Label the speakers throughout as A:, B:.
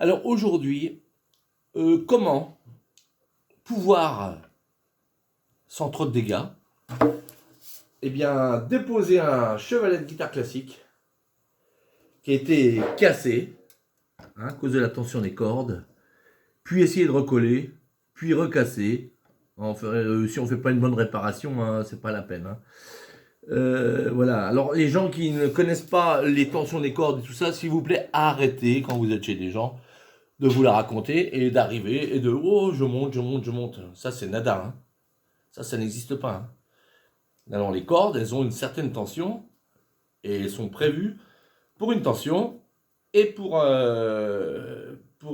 A: Alors aujourd'hui, comment pouvoir, sans trop de dégâts, eh bien, déposer un chevalet de guitare classique qui a été cassé à cause de la tension des cordes, puis essayer de recoller, puis recasser. Si on ne fait pas une bonne réparation, hein, c'est pas la peine. Hein. Voilà. Alors les gens qui ne connaissent pas les tensions des cordes et tout ça, s'il vous plaît, arrêtez quand vous êtes chez des gens de vous la raconter et d'arriver et de oh je monte, je monte, je monte. Ça c'est nada. Hein. Ça n'existe pas. Hein. Alors les cordes, elles ont une certaine tension et elles sont prévues pour une tension et pour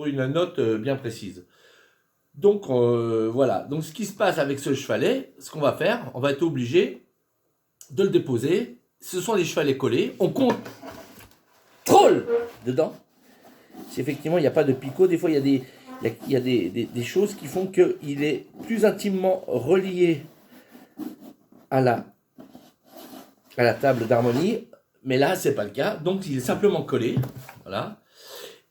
A: une note bien précise. Donc voilà. Donc ce qui se passe avec ce chevalet, ce qu'on va faire, on va être obligé de le déposer. Ce sont des chevalets collés. On compte troll dedans. Si effectivement il n'y a pas de picot, des fois il y a des choses qui font qu'il est plus intimement relié à la table d'harmonie. Mais là, c'est pas le cas. Donc il est simplement collé. Voilà.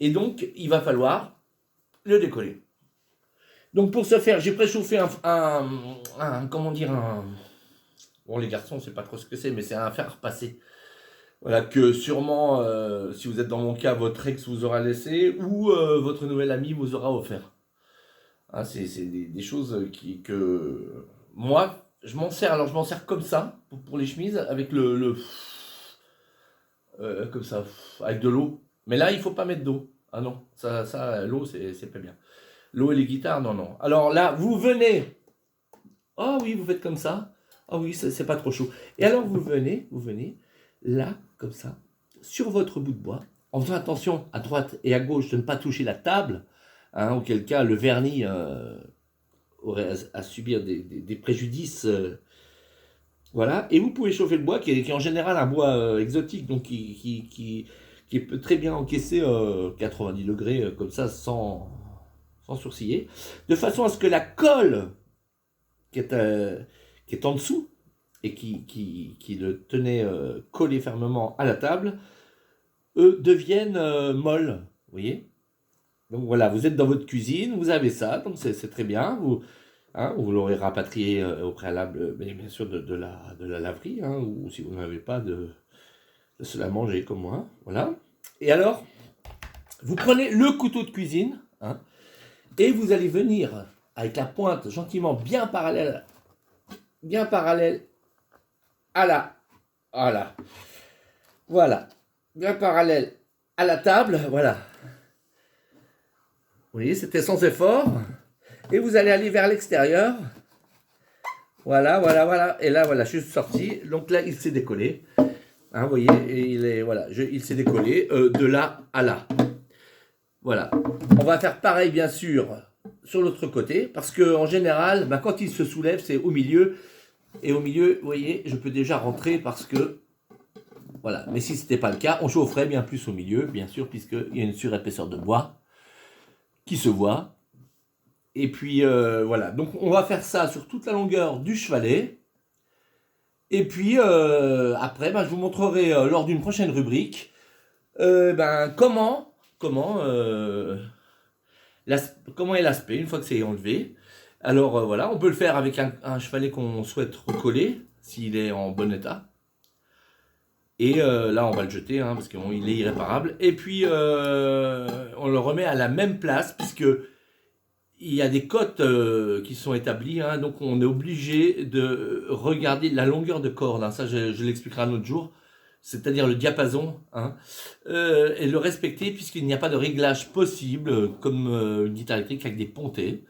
A: Et donc il va falloir le décoller. Donc pour ce faire, j'ai préchauffé comment dire, bon les garçons, c'est pas trop ce que c'est, mais c'est un fer passé. Voilà, que sûrement, si vous êtes dans mon cas, votre ex vous aura laissé ou votre nouvel ami vous aura offert. Hein, c'est des choses que moi, je m'en sers. Alors je m'en sers comme ça, pour les chemises, avec comme ça, avec de l'eau. Mais là, il faut pas mettre d'eau. Ah non, l'eau, c'est pas bien. L'eau et les guitares, non, non. Alors là, vous venez. Oh oui, vous faites comme ça. Ah oui, c'est pas trop chaud. Et alors vous venez là, comme ça, sur votre bout de bois, en faisant attention à droite et à gauche de ne pas toucher la table, hein, auquel cas le vernis aurait à subir des préjudices. Voilà. Et vous pouvez chauffer le bois, qui est en général un bois exotique, donc qui peut très bien encaisser 90 degrés comme ça, sans sourciller, de façon à ce que la colle qui est en dessous et qui le tenait collé fermement à la table, deviennent molles. Vous voyez? Donc voilà, vous êtes dans votre cuisine, vous avez ça, donc c'est très bien. Vous l'aurez rapatrié au préalable, mais bien sûr, de la laverie, hein, ou si vous n'avez pas, de se la manger comme moi. Voilà. Et alors, vous prenez le couteau de cuisine, hein, et vous allez venir avec la pointe gentiment bien parallèle à voilà, bien parallèle à la table, voilà. Vous voyez, c'était sans effort. Et vous allez aller vers l'extérieur. Voilà, voilà, voilà. Et là, voilà, je suis sorti. Donc là, il s'est décollé. Hein, vous voyez, et il s'est décollé de là à là. Voilà. On va faire pareil, bien sûr, sur l'autre côté, parce que en général, quand il se soulève, c'est au milieu. Et au milieu, vous voyez, je peux déjà rentrer parce que, voilà. Mais si ce n'était pas le cas, on chaufferait bien plus au milieu, bien sûr, puisqu'il y a une surépaisseur de bois qui se voit. Et puis, voilà. Donc, on va faire ça sur toute la longueur du chevalet. Et puis, après, je vous montrerai lors d'une prochaine rubrique comment est l'aspect une fois que c'est enlevé. Alors voilà, on peut le faire avec un chevalet qu'on souhaite recoller, s'il est en bon état. Et là, on va le jeter, hein, parce qu'il est irréparable. Et puis, on le remet à la même place, puisque il y a des cotes qui sont établies, hein, donc on est obligé de regarder la longueur de corde. Hein, ça, je l'expliquerai un autre jour. C'est-à-dire le diapason, hein, et le respecter, puisqu'il n'y a pas de réglage possible, comme une guitare électrique avec des pontées.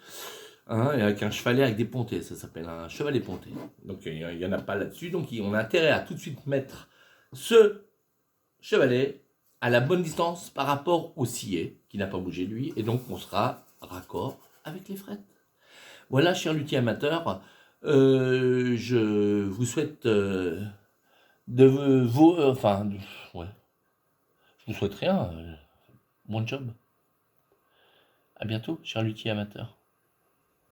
A: Hein, et avec un chevalet avec des pontées, ça s'appelle un chevalet ponté. Donc il n'y en a pas là-dessus, donc on a intérêt à tout de suite mettre ce chevalet à la bonne distance par rapport au sillet, qui n'a pas bougé lui, et donc on sera raccord avec les frettes. Voilà, chers luthiers amateurs, je vous souhaite ouais, je vous souhaite rien, bon job. À bientôt, chers luthiers amateurs.